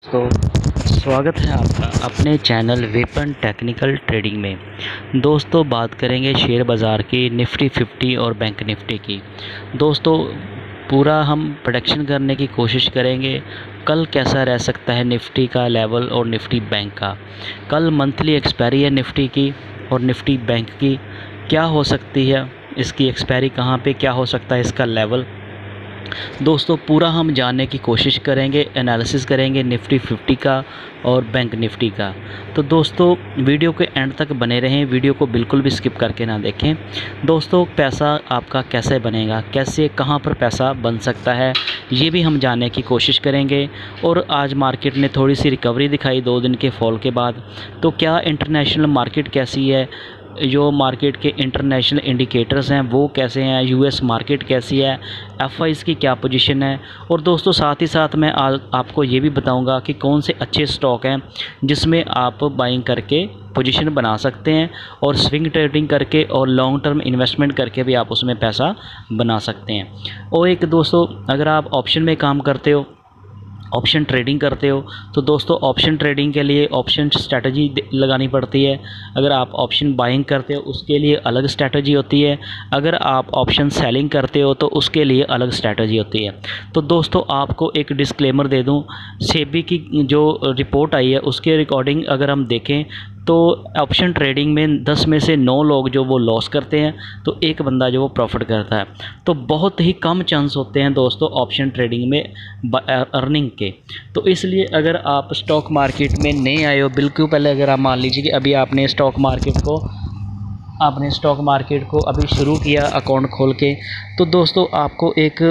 तो स्वागत है आपका अपने चैनल वेपन टेक्निकल ट्रेडिंग में। दोस्तों बात करेंगे शेयर बाज़ार की निफ्टी 50 और बैंक निफ्टी की। दोस्तों पूरा हम प्रेडिक्शन करने की कोशिश करेंगे कल कैसा रह सकता है निफ्टी का लेवल और निफ्टी बैंक का। कल मंथली एक्सपायरी है निफ्टी की और निफ्टी बैंक की, क्या हो सकती है इसकी एक्सपायरी, कहाँ पे क्या हो सकता है इसका लेवल। दोस्तों पूरा हम जानने की कोशिश करेंगे, एनालिसिस करेंगे निफ्टी 50 का और बैंक निफ्टी का। तो दोस्तों वीडियो के एंड तक बने रहें, वीडियो को बिल्कुल भी स्किप करके ना देखें। दोस्तों पैसा आपका कैसे बनेगा, कैसे कहां पर पैसा बन सकता है, ये भी हम जानने की कोशिश करेंगे। और आज मार्केट ने थोड़ी सी रिकवरी दिखाई 2 दिन के फॉल के बाद। तो क्या इंटरनेशनल मार्केट कैसी है, जो मार्केट के इंटरनेशनल इंडिकेटर्स हैं वो कैसे हैं, यूएस मार्केट कैसी है, एफआईज़ की क्या पोजीशन है। और दोस्तों साथ ही साथ मैं आपको ये भी बताऊंगा कि कौन से अच्छे स्टॉक हैं जिसमें आप बाइंग करके पोजीशन बना सकते हैं और स्विंग ट्रेडिंग करके और लॉन्ग टर्म इन्वेस्टमेंट करके भी आप उसमें पैसा बना सकते हैं। और एक दोस्तों अगर आप ऑप्शन में काम करते हो, ऑप्शन ट्रेडिंग करते हो, तो दोस्तों ऑप्शन ट्रेडिंग के लिए ऑप्शन स्ट्रैटेजी लगानी पड़ती है। अगर आप ऑप्शन बाइंग करते हो उसके लिए अलग स्ट्रैटेजी होती है, अगर आप ऑप्शन सेलिंग करते हो तो उसके लिए अलग स्ट्रैटेजी होती है। तो दोस्तों आपको एक डिस्क्लेमर दे दूं, सेबी की जो रिपोर्ट आई है उसके रिकॉर्डिंग अगर हम देखें तो ऑप्शन ट्रेडिंग में 10 में से 9 लोग जो वो लॉस करते हैं, तो एक बंदा जो वो प्रॉफिट करता है। तो बहुत ही कम चांस होते हैं दोस्तों ऑप्शन ट्रेडिंग में अर्निंग के। तो इसलिए अगर आप स्टॉक मार्केट में नए आए हो, बिल्कुल पहले अगर आप मान लीजिए कि अभी आपने स्टॉक मार्केट को अभी शुरू किया अकाउंट खोल के, तो दोस्तों आपको एक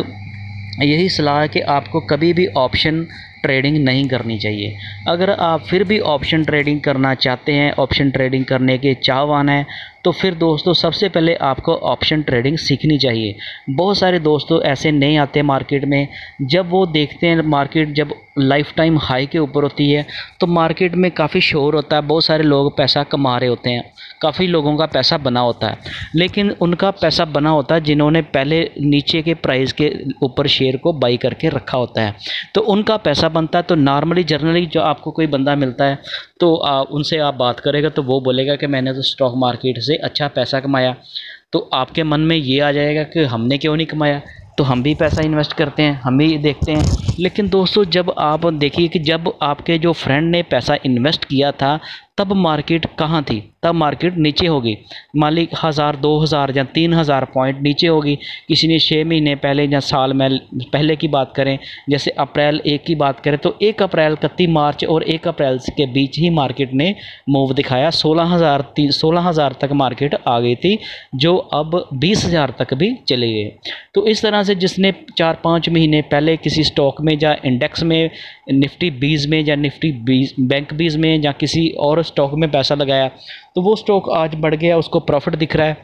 यही सलाह है कि आपको कभी भी ऑप्शन ट्रेडिंग नहीं करनी चाहिए। अगर आप फिर भी ऑप्शन ट्रेडिंग करना चाहते हैं, ऑप्शन ट्रेडिंग करने के चाहवान हैं, तो फिर दोस्तों सबसे पहले आपको ऑप्शन ट्रेडिंग सीखनी चाहिए। बहुत सारे दोस्तों ऐसे नहीं आते मार्केट में, जब वो देखते हैं मार्केट जब लाइफ टाइम हाई के ऊपर होती है तो मार्केट में काफ़ी शोर होता है, बहुत सारे लोग पैसा कमा रहे होते हैं, काफ़ी लोगों का पैसा बना होता है, लेकिन उनका पैसा बना होता है जिन्होंने पहले नीचे के प्राइस के ऊपर शेयर को बाई करके रखा होता है, तो उनका पैसा बनता है। तो नॉर्मली जनरली जो आपको कोई बंदा मिलता है तो उनसे आप बात करेगा तो वो बोलेगा कि मैंने तो स्टॉक मार्केट से अच्छा पैसा कमाया। तो आपके मन में ये आ जाएगा कि हमने क्यों नहीं कमाया, तो हम भी पैसा इन्वेस्ट करते हैं, हम भी देखते हैं। लेकिन दोस्तों जब आप देखिए कि जब आपके जो फ्रेंड ने पैसा इन्वेस्ट किया था तब मार्केट कहाँ थी, तब मार्केट नीचे होगी, मान ली 1000 2000 या 3000 पॉइंट नीचे होगी। किसी ने 6 महीने पहले या साल में पहले की बात करें, जैसे अप्रैल 1 की बात करें तो 1 अप्रैल 31 मार्च और 1 अप्रैल के बीच ही मार्केट ने मूव दिखाया। 16,000 तक मार्केट आ गई थी, जो अब 20,000 तक भी चली गई। तो इस तरह से जिसने 4-5 महीने पहले किसी स्टॉक में या इंडेक्स में निफ्टी 20 में या निफ्टी 20 बैंक 20 में या किसी और स्टॉक में पैसा लगाया, तो वो स्टॉक आज बढ़ गया, उसको प्रॉफिट दिख रहा है।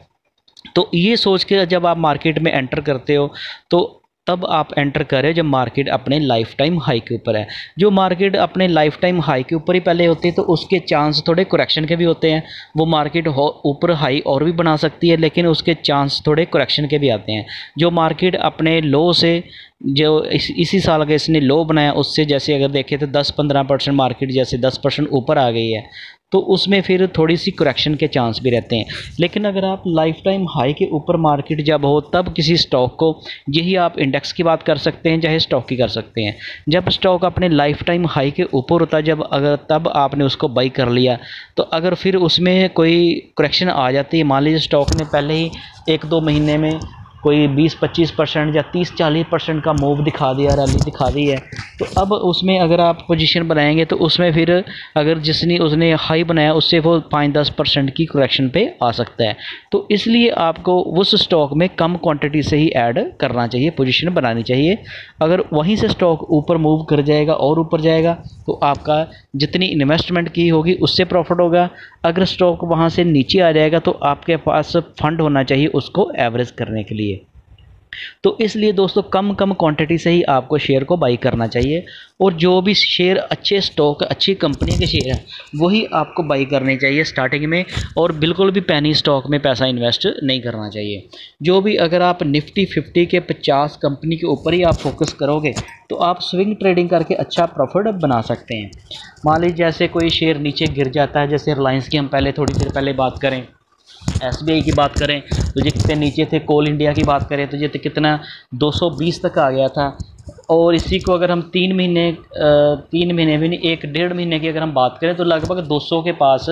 तो ये सोच के जब आप मार्केट में एंटर करते हो तो तब आप एंटर करें जब मार्केट अपने लाइफ टाइम हाई के ऊपर है। जो मार्केट अपने लाइफ टाइम हाई के ऊपर ही पहले होती है तो उसके चांस थोड़े करेक्शन के भी होते हैं। वो मार्केट ऊपर हाई और भी बना सकती है, लेकिन उसके चांस थोड़े करेक्शन के भी आते हैं। जो मार्केट अपने लो से जो इसी साल का इसने लो बनाया उससे जैसे अगर देखें तो 10-15% मार्केट जैसे 10% ऊपर आ गई है, तो उसमें फिर थोड़ी सी करेक्शन के चांस भी रहते हैं। लेकिन अगर आप लाइफ टाइम हाई के ऊपर मार्केट जब हो तब किसी स्टॉक को, यही आप इंडेक्स की बात कर सकते हैं चाहे स्टॉक की कर सकते हैं, जब स्टॉक अपने लाइफ टाइम हाई के ऊपर होता है जब अगर तब आपने उसको बाई कर लिया, तो अगर फिर उसमें कोई करेक्शन आ जाती है, मान लीजिए स्टॉक ने पहले ही 1-2 महीने में कोई 20-25% या 30-40% का मूव दिखा दिया, रैली दिखा दी है, तो अब उसमें अगर आप पोजीशन बनाएंगे तो उसमें फिर अगर जिसने उसने हाई बनाया उससे वो 5-10% की करेक्शन पे आ सकता है। तो इसलिए आपको उस स्टॉक में कम क्वांटिटी से ही ऐड करना चाहिए, पोजीशन बनानी चाहिए। अगर वहीं से स्टॉक ऊपर मूव कर जाएगा और ऊपर जाएगा तो आपका जितनी इन्वेस्टमेंट की होगी उससे प्रॉफिट होगा। अगर स्टॉक वहाँ से नीचे आ जाएगा तो आपके पास फंड होना चाहिए उसको एवरेज करने के लिए। तो इसलिए दोस्तों कम कम क्वांटिटी से ही आपको शेयर को बाई करना चाहिए, और जो भी शेयर अच्छे स्टॉक अच्छी कंपनी के शेयर हैं वही आपको बाई करने चाहिए स्टार्टिंग में, और बिल्कुल भी पैनी स्टॉक में पैसा इन्वेस्ट नहीं करना चाहिए। जो भी अगर आप निफ्टी 50 के 50 कंपनी के ऊपर ही आप फोकस करोगे तो आप स्विंग ट्रेडिंग करके अच्छा प्रॉफिट बना सकते हैं। मान लीजिए जैसे कोई शेयर नीचे गिर जाता है, जैसे रिलायंस की हम पहले थोड़ी देर पहले बात करें, एसबीआई की बात करें तो ये कितने नीचे थे, कोल इंडिया की बात करें तो ये कितना 220 तक आ गया था। और इसी को अगर हम 3 महीने भी नहीं, 1-1.5 महीने की अगर हम बात करें तो लगभग 200 के पास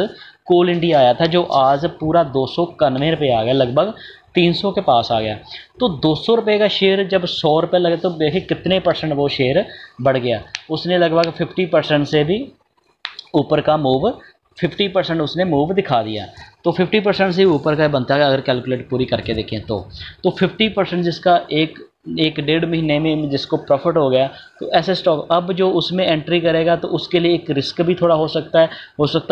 कोल इंडिया आया था, जो आज पूरा 291 रुपये आ गया, लगभग 300 के पास आ गया। तो 200 रुपये का शेयर जब 100 रुपये लगे तो देखिए कितने परसेंट वो शेयर बढ़ गया। उसने लगभग 50% से भी ऊपर का मूव, 50% उसने मूव दिखा दिया। तो 50% से ऊपर का बनता है अगर कैलकुलेट पूरी करके देखें तो 50% जिसका एक 1-1.5 महीने में जिसको प्रॉफिट हो गया, तो ऐसे स्टॉक अब जो उसमें एंट्री करेगा तो उसके लिए एक रिस्क भी थोड़ा हो सकता है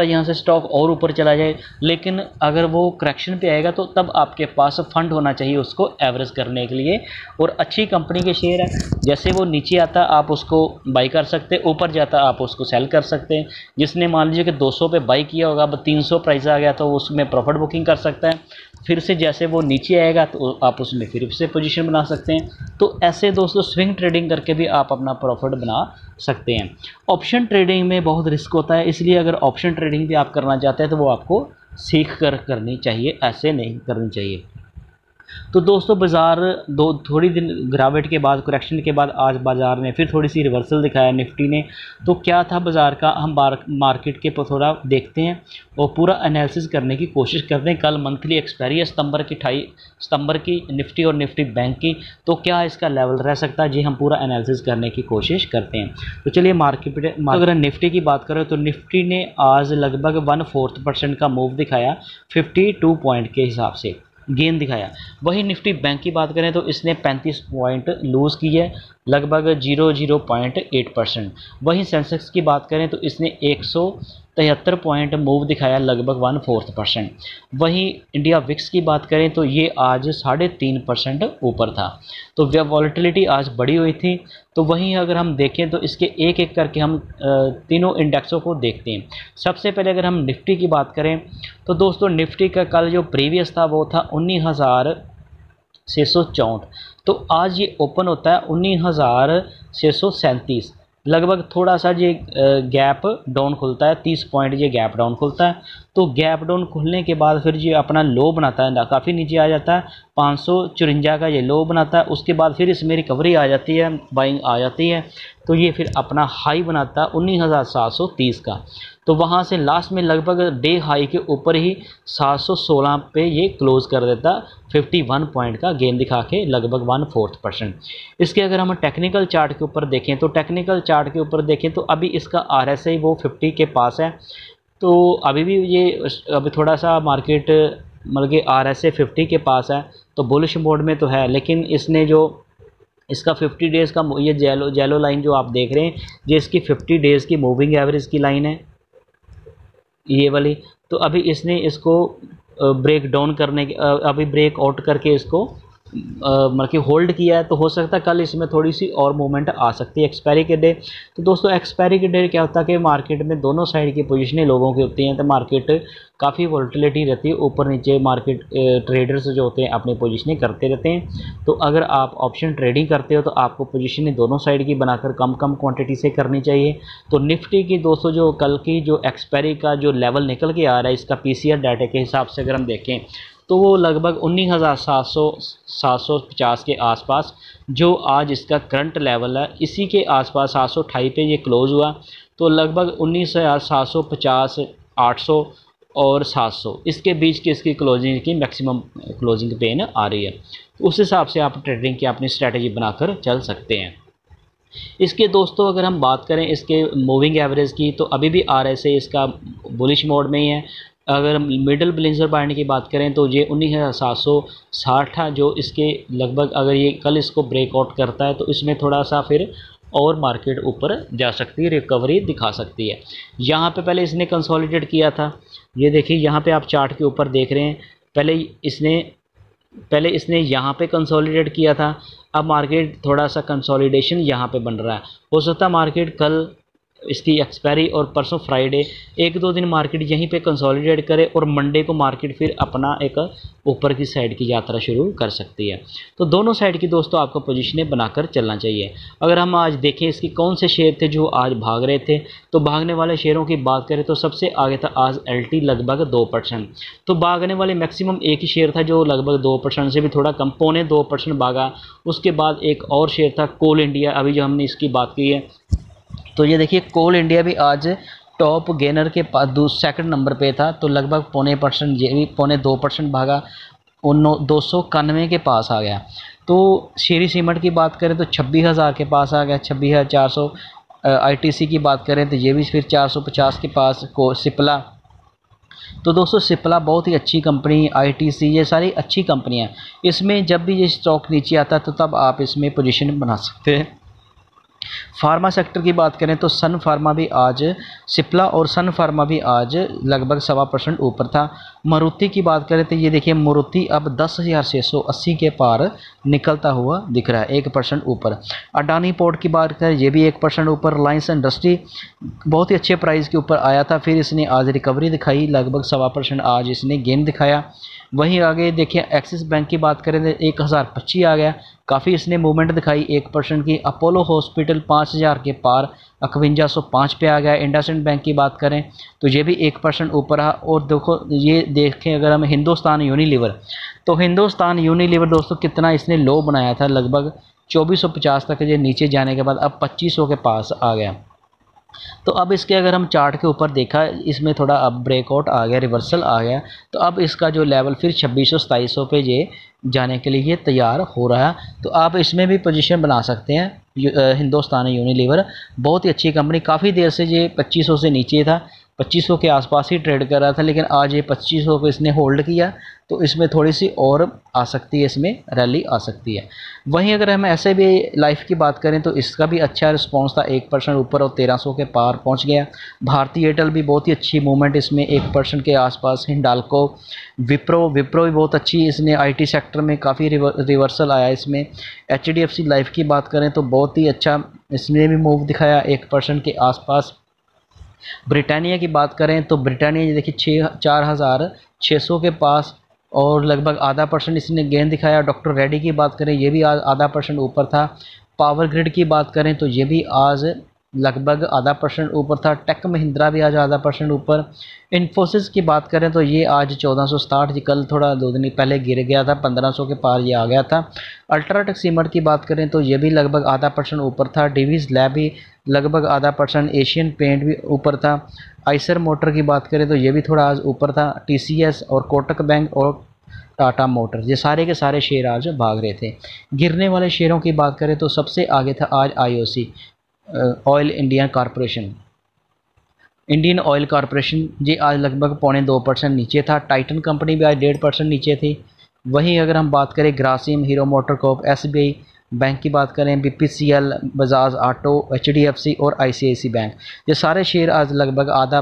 यहाँ से स्टॉक और ऊपर चला जाए। लेकिन अगर वो करेक्शन पे आएगा तो तब आपके पास फंड होना चाहिए उसको एवरेज करने के लिए, और अच्छी कंपनी के शेयर है, जैसे वो नीचे आता आप उसको बाई कर सकते हैं, ऊपर जाता आप उसको सेल कर सकते हैं। जिसने मान लीजिए कि 200 पे बाई किया होगा, अब 300 प्राइस आ गया तो उसमें प्रॉफिट बुकिंग कर सकता है। फिर से जैसे वो नीचे आएगा तो आप उसमें फिर से पोजीशन बना सकते हैं। तो ऐसे दोस्तों स्विंग ट्रेडिंग करके भी आप अपना प्रॉफिट बना सकते हैं। ऑप्शन ट्रेडिंग में बहुत रिस्क होता है, इसलिए अगर ऑप्शन ट्रेडिंग भी आप करना चाहते हैं तो वो आपको सीख कर करनी चाहिए, ऐसे नहीं करनी चाहिए। तो दोस्तों बाज़ार थोड़ी दिन गिरावट के बाद, करेक्शन के बाद आज बाज़ार ने फिर थोड़ी सी रिवर्सल दिखाया निफ्टी ने। तो क्या था बाज़ार का, हम मार्केट के थोड़ा देखते हैं और पूरा एनालिसिस करने की कोशिश करते हैं। कल मंथली एक्सपायरी है सितंबर की 28 सितंबर की निफ्टी और निफ्टी बैंक की, तो क्या इसका लेवल रह सकता है जी, हम पूरा एनालिसिस करने की कोशिश करते हैं। तो चलिए मार्केट अगर निफ्टी की बात करें तो निफ्टी ने आज लगभग 1/4% का मूव दिखाया, 52 पॉइंट के हिसाब से गेन दिखाया। वही निफ्टी बैंक की बात करें तो इसने 35 पॉइंट लूज़ की है, लगभग 0.8%। वहीं सेंसेक्स की बात करें तो इसने 173 पॉइंट मूव दिखाया, लगभग 1/4%। वहीं इंडिया विक्स की बात करें तो ये आज 3.5% ऊपर था। तो वॉलेटिलिटी आज बढ़ी हुई थी। तो वहीं अगर हम देखें तो इसके एक एक करके हम तीनों इंडेक्सों को देखते हैं। सबसे पहले अगर हम निफ्टी की बात करें तो दोस्तों निफ्टी का कल जो प्रीवियस था वो था 19,664। तो आज ये ओपन होता है 19,637, लगभग थोड़ा सा ये गैप डाउन खुलता है, 30 पॉइंट ये गैप डाउन खुलता है। तो गैप डाउन खुलने के बाद फिर ये अपना लो बनाता है, काफ़ी नीचे आ जाता है, 554 का ये लो बनाता है। उसके बाद फिर इसमें रिकवरी आ जाती है, बाइंग आ जाती है, तो ये फिर अपना हाई बनाता है 19,730 का। तो वहाँ से लास्ट में लगभग डे हाई के ऊपर ही 716 पे ये क्लोज़ कर देता, 51 पॉइंट का गेन दिखा के, लगभग 1/4%। इसके अगर हम टेक्निकल चार्ट के ऊपर देखें तो टेक्निकल चार्ट के ऊपर देखें तो अभी इसका RSI वो 50 के पास है। तो अभी भी ये अभी थोड़ा सा मार्केट मतलब कि RSI 50 के पास है, तो बुलिश मोड में तो है। लेकिन इसने जो इसका 50 डेज़ का ये जेलो लाइन जो आप देख रहे हैं, ये इसकी 50 डेज़ की मूविंग एवरेज की लाइन है ये वाली। तो अभी इसने इसको ब्रेक डाउन करने के अभी ब्रेक आउट करके इसको मतलब कि होल्ड किया है। तो हो सकता है कल इसमें थोड़ी सी और मूवमेंट आ सकती है एक्सपायरी के डे। तो दोस्तों एक्सपायरी के डे क्या होता है कि मार्केट में दोनों साइड की पोजीशनें लोगों की होती हैं, तो मार्केट काफ़ी वोलेटिलिटी रहती है, ऊपर नीचे मार्केट ट्रेडर्स जो होते हैं अपनी पोजीशनें करते रहते हैं। तो अगर आप ऑप्शन ट्रेडिंग करते हो तो आपको पोजीशनें दोनों साइड की बनाकर कम कम क्वांटिटी से करनी चाहिए। तो निफ्टी की दोस्तों जो कल की जो एक्सपायरी का जो लेवल निकल के आ रहा है, इसका PCR डाटा के हिसाब से अगर हम देखें तो वो लगभग 19,750 के आसपास, जो आज इसका करंट लेवल है, इसी के आसपास 728 पे ये क्लोज़ हुआ। तो लगभग 19,750, 800 और 700 इसके बीच की इसकी क्लोजिंग की मैक्सिमम क्लोजिंग पेन आ रही है। तो उस हिसाब से आप ट्रेडिंग की अपनी स्ट्रेटजी बनाकर चल सकते हैं। इसके दोस्तों अगर हम बात करें इसके मूविंग एवरेज की, तो अभी भी RSI इसका बुलिश मोड में ही है। अगर मिडल बोलिंजर बैंड की बात करें तो ये 19,760 था, जो इसके लगभग अगर ये कल इसको ब्रेकआउट करता है तो इसमें थोड़ा सा फिर और मार्केट ऊपर जा सकती है, रिकवरी दिखा सकती है। यहाँ पे पहले इसने कंसोलिडेट किया था, ये देखिए यहाँ पे आप चार्ट के ऊपर देख रहे हैं, पहले इसने पहले इसने यहाँ पे कंसोलिडेट किया था, अब मार्केट थोड़ा सा कंसोलिडेशन यहाँ पे बन रहा है। हो सकता है मार्केट कल इसकी एक्सपायरी और परसों फ्राइडे 1-2 दिन मार्केट यहीं पे कंसोलिडेट करे और मंडे को मार्केट फिर अपना एक ऊपर की साइड की यात्रा शुरू कर सकती है। तो दोनों साइड की दोस्तों आपको पोजीशनें बनाकर चलना चाहिए। अगर हम आज देखें इसकी कौन से शेयर थे जो आज भाग रहे थे, तो भागने वाले शेयरों की बात करें तो सबसे आगे था आज LT लगभग 2%। तो भागने वाले मैक्सिमम एक ही शेयर था जो लगभग 2% से भी थोड़ा कम, 2.25% भागा। उसके बाद एक और शेयर था कोल इंडिया, अभी जो हमने इसकी बात की है। तो ये देखिए कोल इंडिया भी आज टॉप गेनर के पास सेकंड नंबर पे था, तो लगभग 0.25%, ये भी 0.2% भागा, 291 के पास आ गया। तो श्री सीमेंट की बात करें तो 26,000 के पास आ गया, 26,400। ITC की बात करें तो ये भी फिर 450 के पास। को सिप्ला, तो दोस्तों सिप्ला बहुत ही अच्छी कंपनी, ITC ये सारी अच्छी कंपनियाँ। इसमें जब भी ये स्टॉक नीचे आता है तो तब आप इसमें पोजीशन बना सकते हैं। फार्मा सेक्टर की बात करें तो सन फार्मा भी आज, सिप्ला और सन फार्मा भी आज लगभग 1.25% ऊपर था। मारुति की बात करें तो ये देखिए मारुति अब 10,680 के पार निकलता हुआ दिख रहा है, 1% ऊपर। अडानी पोर्ट की बात करें ये भी 1% ऊपर। रिलायंस इंडस्ट्री बहुत ही अच्छे प्राइस के ऊपर आया था, फिर इसने आज रिकवरी दिखाई, लगभग 1.25% आज इसने गेन दिखाया। वहीं आगे देखिए एक्सिस बैंक की बात करें तो 1025 आ गया, काफ़ी इसने मूवमेंट दिखाई 1% की। अपोलो हॉस्पिटल 5000 के पार 5105 पे आ गया। इंडसइंड बैंक की बात करें तो ये भी 1% ऊपर है। और देखो ये देखें अगर हम हिंदुस्तान यूनिलीवर, तो हिंदुस्तान यूनिलीवर दोस्तों कितना इसने लो बनाया था, लगभग 2450 तक, ये नीचे जाने के बाद अब 2500 के पास आ गया। तो अब इसके अगर हम चार्ट के ऊपर देखा, इसमें थोड़ा अब ब्रेकआउट आ गया, रिवर्सल आ गया, तो अब इसका जो लेवल फिर 2600-2700 पे ये जाने के लिए तैयार हो रहा है। तो आप इसमें भी पोजीशन बना सकते हैं। हिंदुस्तान यूनिलीवर बहुत ही अच्छी कंपनी, काफ़ी देर से ये 2500 से नीचे था, 2500 के आसपास ही ट्रेड कर रहा था, लेकिन आज ये 2500 को इसने होल्ड किया, तो इसमें थोड़ी सी और आ सकती है, इसमें रैली आ सकती है। वहीं अगर हम ऐसे भी लाइफ की बात करें तो इसका भी अच्छा रिस्पांस था, 1% ऊपर और 1300 के पार पहुंच गया। भारतीय एयरटेल भी बहुत ही अच्छी मूवमेंट, इसमें 1% के आसपास। हिंडाल्को, विप्रो भी बहुत अच्छी, इसने IT सेक्टर में काफ़ी रिवर्सल आया इसमें। HDFC लाइफ की बात करें तो बहुत ही अच्छा इसने भी मूव दिखाया, 1% के आसपास। ब्रिटानिया की बात करें तो ब्रिटानिया देखिए 4600 के पास और लगभग ½ % इसने गेन दिखाया। डॉक्टर रेड्डी की बात करें ये भी आज ½% ऊपर था। पावर ग्रिड की बात करें तो ये भी आज लगभग ½ % ऊपर था। टेक महिंद्रा भी आज ½ % ऊपर। इन्फोसिस की बात करें तो ये आज 1460, जी कल थोड़ा 2 दिन पहले गिर गया था, 1500 के पार ये आ गया था। अल्ट्राटेक सीमेंट की बात करें तो ये भी लगभग ½ % ऊपर था। डिवीज़ लैब भी लगभग ½ %। एशियन पेंट भी ऊपर था। आइसर मोटर की बात करें तो ये भी थोड़ा आज ऊपर था। TCS और कोटक बैंक और टाटा मोटर, ये सारे के सारे शेयर आज भाग रहे थे। गिरने वाले शेयरों की बात करें तो सबसे आगे था आज IOC, oil India corporation, Indian oil corporation, ये आज लगभग 0.2% नीचे था। टाइटन कंपनी भी आज 1.5% नीचे थी। वहीं अगर हम बात करें Grasim, hero MotoCorp, SBI bank की बात करें, BPCL, बजाज ऑटो, HDFC और ICICI बैंक, ये सारे शेयर आज लगभग आधा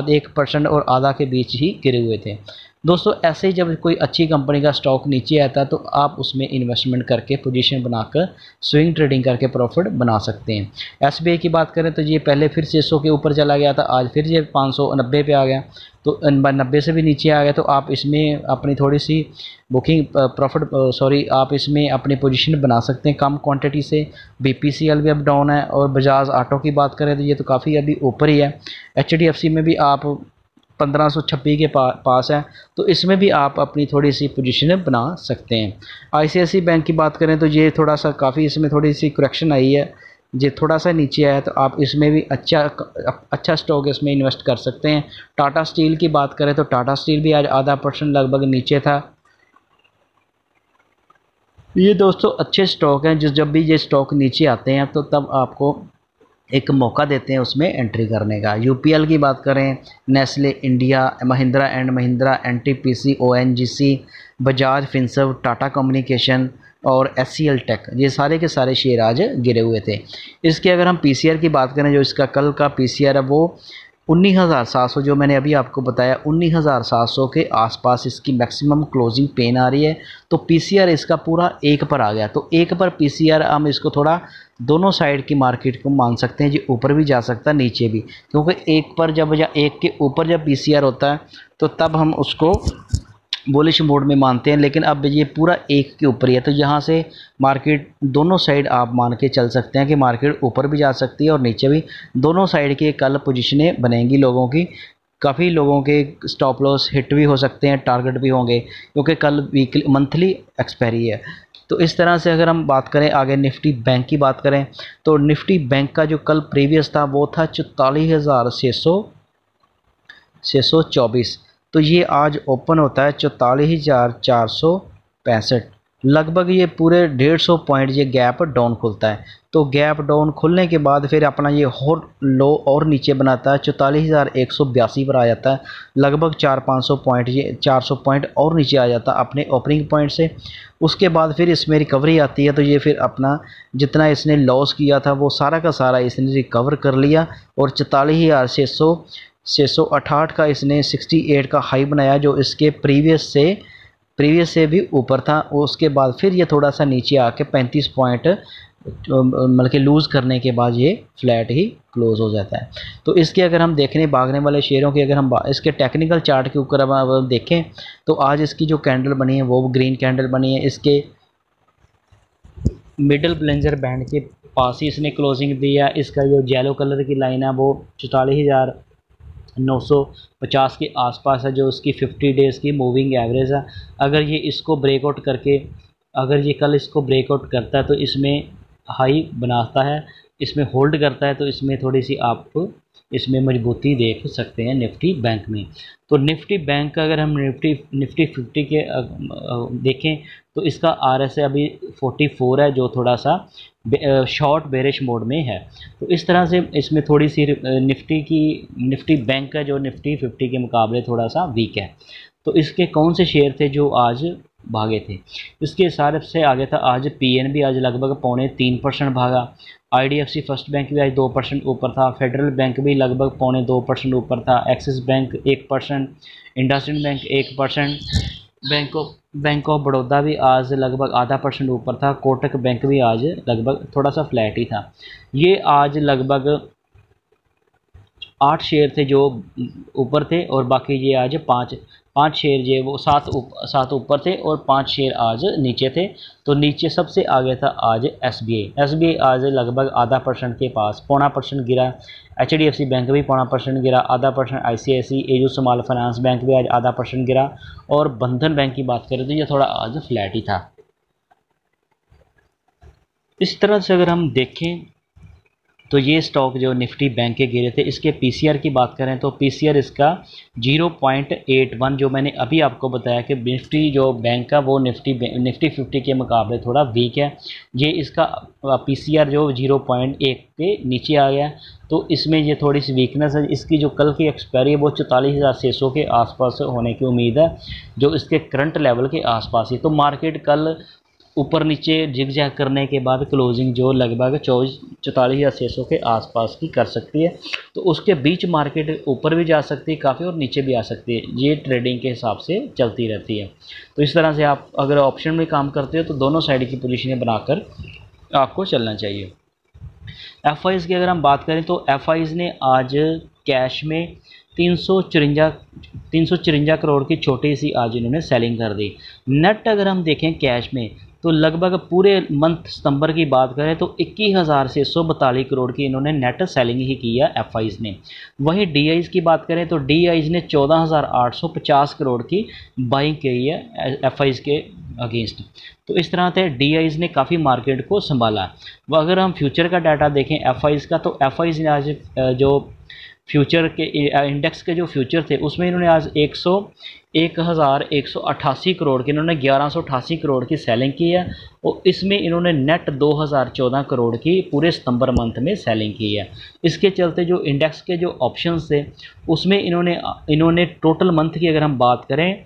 1% और आधा के बीच ही गिरे हुए थे। दोस्तों ऐसे ही जब कोई अच्छी कंपनी का स्टॉक नीचे आता है तो आप उसमें इन्वेस्टमेंट करके पोजीशन बनाकर स्विंग ट्रेडिंग करके प्रॉफिट बना सकते हैं। SBI की बात करें तो ये पहले फिर 600 के ऊपर चला गया था, आज फिर ये 590 पे आ गया, तो 90 से भी नीचे आ गया। तो आप इसमें अपनी थोड़ी सी आप इसमें अपनी पोजीशन बना सकते हैं कम क्वांटिटी से। BPCL भी अब डाउन है। और बजाज ऑटो की बात करें तो ये तो काफ़ी अभी ऊपर ही है। HDFC में भी आप 1526 के पास है, तो इसमें भी आप अपनी थोड़ी सी पोजीशन बना सकते हैं। ICICI बैंक की बात करें तो ये थोड़ा सा काफ़ी इसमें थोड़ी सी करेक्शन आई है, ये थोड़ा सा नीचे आया, तो आप इसमें भी अच्छा स्टॉक इसमें इन्वेस्ट कर सकते हैं। टाटा स्टील की बात करें तो टाटा स्टील भी आज ½ % लगभग नीचे था। ये दोस्तों अच्छे स्टॉक हैं, जब भी ये स्टॉक नीचे आते हैं तो तब आपको एक मौका देते हैं उसमें एंट्री करने का। UPL की बात करें, Nestle India, Mahindra and Mahindra, NTPC, ONGC, Bajaj Finserv, Tata communication और SCL टेक, ये सारे के सारे शेयर आज गिरे हुए थे। इसके अगर हम PCR की बात करें, जो इसका कल का PCR है वो 19,700 जो मैंने अभी आपको बताया 19,700 के आसपास इसकी मैक्सिमम क्लोजिंग पेन आ रही है। तो पीसीआर इसका पूरा 1 पर आ गया। तो 1 पर पीसीआर हम इसको थोड़ा दोनों साइड की मार्केट को मान सकते हैं, जी ऊपर भी जा सकता है नीचे भी, क्योंकि 1 पर जब या 1 के ऊपर जब पीसीआर होता है तो तब हम उसको बुलिश मोड में मानते हैं। लेकिन अब ये पूरा 1 के ऊपर ही है, तो यहाँ से मार्केट दोनों साइड आप मान के चल सकते हैं कि मार्केट ऊपर भी जा सकती है और नीचे भी। दोनों साइड की कल पोजीशनें बनेंगी लोगों की। काफ़ी लोगों के स्टॉप लॉस हिट भी हो सकते हैं, टारगेट भी होंगे, क्योंकि कल वीकली मंथली एक्सपायरी है। तो इस तरह से अगर हम बात करें आगे निफ्टी बैंक की बात करें, तो निफ्टी बैंक का जो कल प्रीवियस था वो था 44,624। तो ये आज ओपन होता है 44,465। लगभग ये पूरे 150 पॉइंट ये गैप डाउन खुलता है। तो गैप डाउन खुलने के बाद फिर अपना ये और लो और नीचे बनाता है, 44,182 पर आ जाता है। लगभग 400-500 पॉइंट, ये 400 पॉइंट और नीचे आ जाता है अपने ओपनिंग पॉइंट से। उसके बाद फिर इसमें रिकवरी आती है, तो ये फिर अपना जितना इसने लॉस किया था वो सारा का सारा इसने रिकवर कर लिया और 44,668 का इसने 68 का हाई बनाया, जो इसके प्रीवियस से भी ऊपर था। उसके बाद फिर ये थोड़ा सा नीचे आके 35 पॉइंट मतलब कि लूज़ करने के बाद ये फ्लैट ही क्लोज़ हो जाता है। तो इसके अगर हम देखने भागने वाले शेयरों की अगर हम इसके टेक्निकल चार्ट के ऊपर अब देखें, तो आज इसकी जो कैंडल बनी है वो ग्रीन कैंडल बनी है। इसके मिडल ब्लेंजर बैंड के पास ही इसने क्लोजिंग दिया। इसका जो येलो कलर की लाइन है वो 44,950 के आसपास है, जो उसकी 50 डेज़ की मूविंग एवरेज है। अगर ये इसको ब्रेकआउट करके अगर ये कल इसको ब्रेकआउट करता है तो इसमें हाई बनाता है, इसमें होल्ड करता है, तो इसमें थोड़ी सी आप इसमें मजबूती देख सकते हैं निफ्टी बैंक में। तो निफ्टी बैंक का अगर हम निफ्टी 50 के देखें तो इसका RSI अभी 44 है, जो थोड़ा सा शॉर्ट बेरिश मोड में है। तो इस तरह से इसमें थोड़ी सी निफ्टी बैंक का जो निफ्टी 50 के मुकाबले थोड़ा सा वीक है। तो इसके कौन से शेयर थे जो आज भागे थे? इसके सारे से आगे था आज PNB, आज लगभग 3.25% भागा। IDFC फर्स्ट बैंक भी आज 2% ऊपर था। फेडरल बैंक भी लगभग 2.25% ऊपर था। Axis bank 1%, IndusInd bank 1%, bank of Baroda भी आज लगभग 0.5% ऊपर था। कोटक बैंक भी आज लगभग थोड़ा सा फ्लैट ही था। ये आज लगभग 8 शेयर थे जो ऊपर थे और बाकी ये आज पाँच शेयर जो वो 7 ऊपर थे और 5 शेयर आज नीचे थे। तो नीचे सबसे आगे था आज SBI आज लगभग 0.5% के पास, 0.25% गिरा। HDFC बैंक भी 0.5% गिरा, 0.5% ICICI edu small finance bank भी आज 0.5% गिरा। और बंधन बैंक की बात करें तो ये थोड़ा आज फ्लैट ही था। इस तरह से अगर हम देखें तो ये स्टॉक जो निफ्टी बैंक के गिरे थे, इसके पीसीआर की बात करें तो पीसीआर इसका 0.81, जो मैंने अभी आपको बताया कि निफ्टी जो बैंक का वो निफ्टी 50 के मुकाबले थोड़ा वीक है। ये इसका पीसीआर जो 0.1 के नीचे आ गया। तो इसमें ये थोड़ी सी वीकनेस है। इसकी जो कल की एक्सपायरी है वो 44,600 के आसपास होने की उम्मीद है, जो इसके करंट लेवल के आसपास ही। तो मार्केट कल ऊपर नीचे जिग जैग करने के बाद क्लोजिंग जो लगभग 44,600 के आसपास की कर सकती है। तो उसके बीच मार्केट ऊपर भी जा सकती है काफ़ी और नीचे भी आ सकती है। ये ट्रेडिंग के हिसाब से चलती रहती है। तो इस तरह से आप अगर ऑप्शन में काम करते हो तो दोनों साइड की पोजीशनें बनाकर आपको चलना चाहिए। FIs की अगर हम बात करें तो FIs ने आज कैश में 354 करोड़ की छोटी सी आज इन्होंने सेलिंग कर दी। नेट अगर हम देखें कैश में तो लगभग पूरे मंथ सितंबर की बात करें तो 21,642 करोड़ की इन्होंने नेट सेलिंग ही की है FIs ने। वहीं DIs की बात करें तो DIs ने 14,850 करोड़ की बाइंग की है FIs के अगेंस्ट। तो इस तरह से DIs ने काफ़ी मार्केट को संभाला। वह अगर हम फ्यूचर का डाटा देखें FIs का तो FIs ने आज जो फ्यूचर के इंडेक्स के जो फ्यूचर थे उसमें इन्होंने आज 1,188 करोड़ की इन्होंने 1188 करोड़ की सेलिंग की है। और इसमें इन्होंने नेट 2,014 करोड़ की पूरे सितंबर मंथ में सेलिंग की है। इसके चलते जो इंडेक्स के जो ऑप्शंस थे उसमें इन्होंने टोटल मंथ की अगर हम बात करें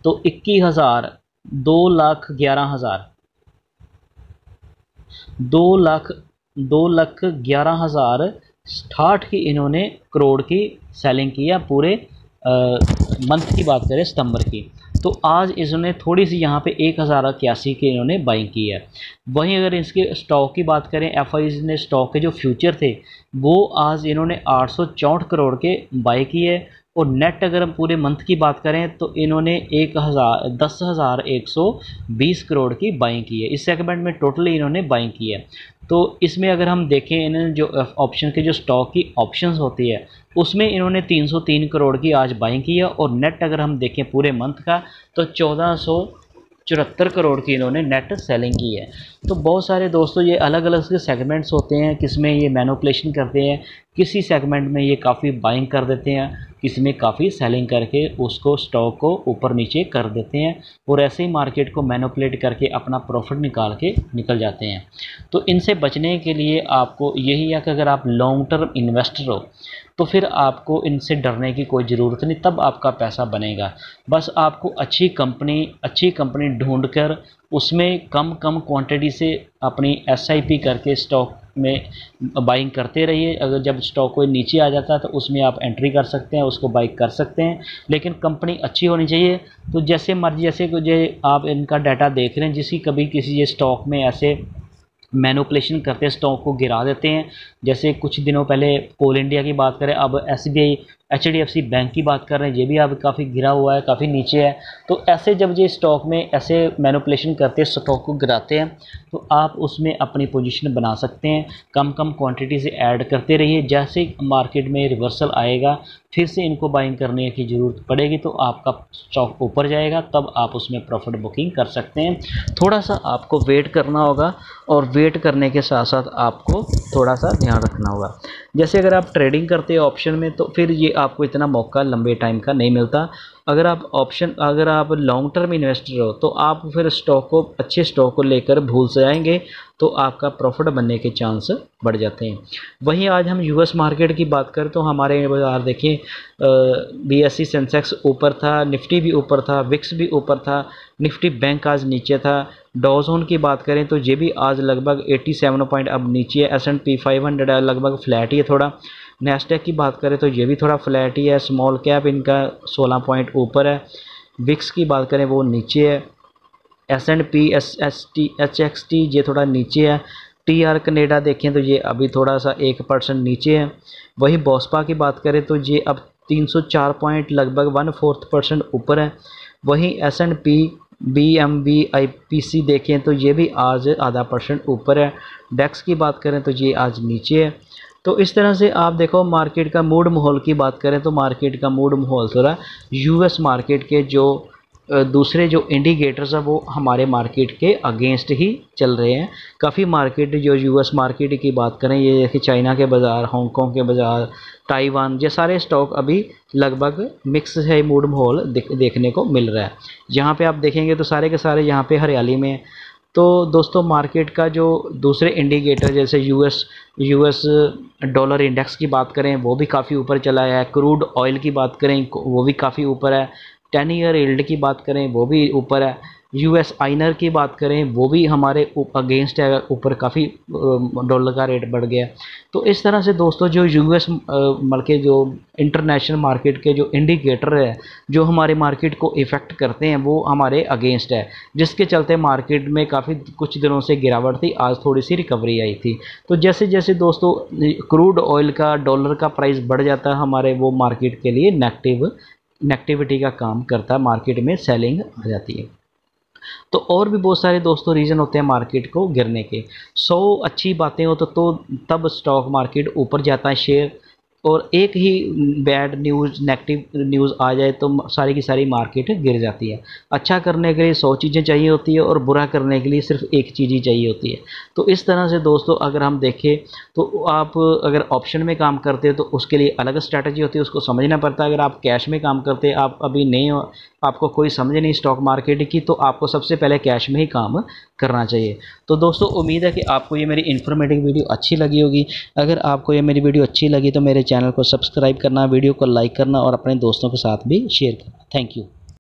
तो 2,11,000 60 की इन्होंने करोड़ की सेलिंग की है पूरे मंथ की बात करें सितंबर की। तो आज इसने थोड़ी सी यहाँ पे 1081 की इन्होंने बाइंग की है। वहीं अगर इसके स्टॉक की बात करें, एफआईज ने स्टॉक के जो फ्यूचर थे वो आज इन्होंने 864 करोड़ के बाई की है। और नेट अगर हम पूरे मंथ की बात करें तो इन्होंने 10,120 करोड़ की बाइंग की है। इस सेगमेंट में टोटली इन्होंने बाइंग की है। तो इसमें अगर हम देखें इन्होंने जो ऑप्शन के जो स्टॉक की ऑप्शंस होती है उसमें इन्होंने 303 करोड़ की आज बाइंग की है। और नेट अगर हम देखें पूरे मंथ का तो 1474 करोड़ की इन्होंने नेट सेलिंग की है। तो बहुत सारे दोस्तों ये अलग अलग के सेगमेंट्स होते हैं, किसमें ये मैनिपुलेशन करते हैं, किसी सेगमेंट में ये काफ़ी बाइंग कर देते हैं, किसमें काफ़ी सेलिंग करके उसको स्टॉक को ऊपर नीचे कर देते हैं और ऐसे ही मार्केट को मैनिपुलेट करके अपना प्रॉफिट निकाल के निकल जाते हैं। तो इनसे बचने के लिए आपको यही है कि अगर आप लॉन्ग टर्म इन्वेस्टर हो तो फिर आपको इनसे डरने की कोई ज़रूरत नहीं, तब आपका पैसा बनेगा। बस आपको अच्छी कंपनी ढूंढकर उसमें कम क्वांटिटी से अपनी एसआईपी करके स्टॉक में बाइंग करते रहिए। अगर जब स्टॉक कोई नीचे आ जाता है तो उसमें आप एंट्री कर सकते हैं, उसको बाई कर सकते हैं, लेकिन कंपनी अच्छी होनी चाहिए। तो जैसे मर्जी, जैसे आप इनका डाटा देख रहे हैं, कभी किसी ये स्टॉक में ऐसे मैनिपुलेशन करते हैं, स्टॉक को गिरा देते हैं। जैसे कुछ दिनों पहले कोल इंडिया की बात करें, अब एसबीआई एचडीएफसी बैंक की बात कर रहे हैं, ये भी अब काफ़ी गिरा हुआ है, काफ़ी नीचे है। तो ऐसे जब ये स्टॉक में ऐसे मैनिपुलेशन करते हैं, स्टॉक को गिराते हैं, तो आप उसमें अपनी पोजीशन बना सकते हैं। कम क्वांटिटी से ऐड करते रहिए। जैसे मार्केट में रिवर्सल आएगा फिर से इनको बाइंग करने की ज़रूरत पड़ेगी तो आपका स्टॉक ऊपर जाएगा, तब आप उसमें प्रॉफिट बुकिंग कर सकते हैं। थोड़ा सा आपको वेट करना होगा और वेट करने के साथ साथ आपको थोड़ा सा ध्यान रखना होगा। जैसे अगर आप ट्रेडिंग करते हैं ऑप्शन में तो फिर ये आपको इतना मौका लंबे टाइम का नहीं मिलता। अगर आप लॉन्ग टर्म इन्वेस्टर हो तो आप फिर अच्छे स्टॉक को लेकर भूल से आएंगे तो आपका प्रॉफिट बनने के चांस बढ़ जाते हैं। वहीं आज हम यूएस मार्केट की बात करें तो हमारे बाज़ार देखिए, बीएसई सेंसेक्स ऊपर था, निफ्टी भी ऊपर था, विक्स भी ऊपर था, निफ्टी बैंक आज नीचे था। डॉ जोन की बात करें तो ये भी आज लगभग 87 पॉइंट अब नीचे है। S&P 500 लगभग फ्लैट ही है थोड़ा। नेस्डेक की बात करें तो ये भी थोड़ा फ्लैट ही है। स्मॉल कैप इनका 16 पॉइंट ऊपर है। विक्स की बात करें वो नीचे है। S&P HXT ये थोड़ा नीचे है। TR कनेडा देखें तो ये अभी थोड़ा सा 1% नीचे है। वहीं बॉस्पा की बात करें तो ये अब 304 पॉइंट लगभग 1/4% ऊपर है। वहीं S&P BMV IPC देखें तो ये भी आज ½ % ऊपर है। डेक्स की बात करें तो ये आज नीचे है। तो इस तरह से आप देखो मार्केट का मूड माहौल की बात करें तो मार्केट का मूड माहौल थोड़ा यूएस मार्केट के जो दूसरे जो इंडिकेटर्स हैं वो हमारे मार्केट के अगेंस्ट ही चल रहे हैं। काफ़ी मार्केट जो यूएस मार्केट की बात करें, ये देखिए चाइना के बाज़ार, हांगकांग के बाज़ार, ताइवान, ये सारे स्टॉक अभी लगभग मिक्स है मूड माहौल देखने को मिल रहा है। यहाँ पे आप देखेंगे तो सारे के सारे यहाँ पे हरियाली में। तो दोस्तों मार्केट का जो दूसरे इंडिकेटर जैसे यूएस डॉलर इंडेक्स की बात करें वो भी काफ़ी ऊपर चला है। क्रूड ऑयल की बात करें वो भी काफ़ी ऊपर है। 10 ईयर यील्ड की बात करें वो भी ऊपर है। यूएस आइनर की बात करें वो भी हमारे अगेंस्ट है, ऊपर काफ़ी डॉलर का रेट बढ़ गया। तो इस तरह से दोस्तों जो यूएस के जो इंटरनेशनल मार्केट के जो इंडिकेटर है जो हमारे मार्केट को इफ़ेक्ट करते हैं वो हमारे अगेंस्ट है, जिसके चलते मार्केट में काफ़ी कुछ दिनों से गिरावट थी, आज थोड़ी सी रिकवरी आई थी। तो जैसे जैसे दोस्तों क्रूड ऑयल का, डॉलर का प्राइस बढ़ जाता है हमारे, वो मार्केट के लिए नेगेटिविटी का काम करता है, मार्केट में सेलिंग आ जाती है। तो और भी बहुत सारे दोस्तों रीज़न होते हैं मार्केट को गिरने के। 100 अच्छी बातें हो तो तब स्टॉक मार्केट ऊपर जाता है शेयर, और एक ही बैड न्यूज़, नेगेटिव न्यूज़ आ जाए तो सारी की सारी मार्केट गिर जाती है। अच्छा करने के लिए 100 चीज़ें चाहिए होती है और बुरा करने के लिए सिर्फ एक चीज़ ही चाहिए होती है। तो इस तरह से दोस्तों अगर हम देखें तो आप अगर ऑप्शन में काम करते हैं तो उसके लिए अलग स्ट्रैटेजी होती है, उसको समझना पड़ता है। अगर आप कैश में काम करते हैं, आप अभी नहीं हो, आपको कोई समझ नहीं स्टॉक मार्केट की, तो आपको सबसे पहले कैश में ही काम करना चाहिए। तो दोस्तों उम्मीद है कि आपको ये मेरी इन्फॉर्मेटिव वीडियो अच्छी लगी होगी। अगर आपको ये मेरी वीडियो अच्छी लगी तो मेरे चैनल को सब्सक्राइब करना, वीडियो को लाइक करना और अपने दोस्तों के साथ भी शेयर करना। Thank you.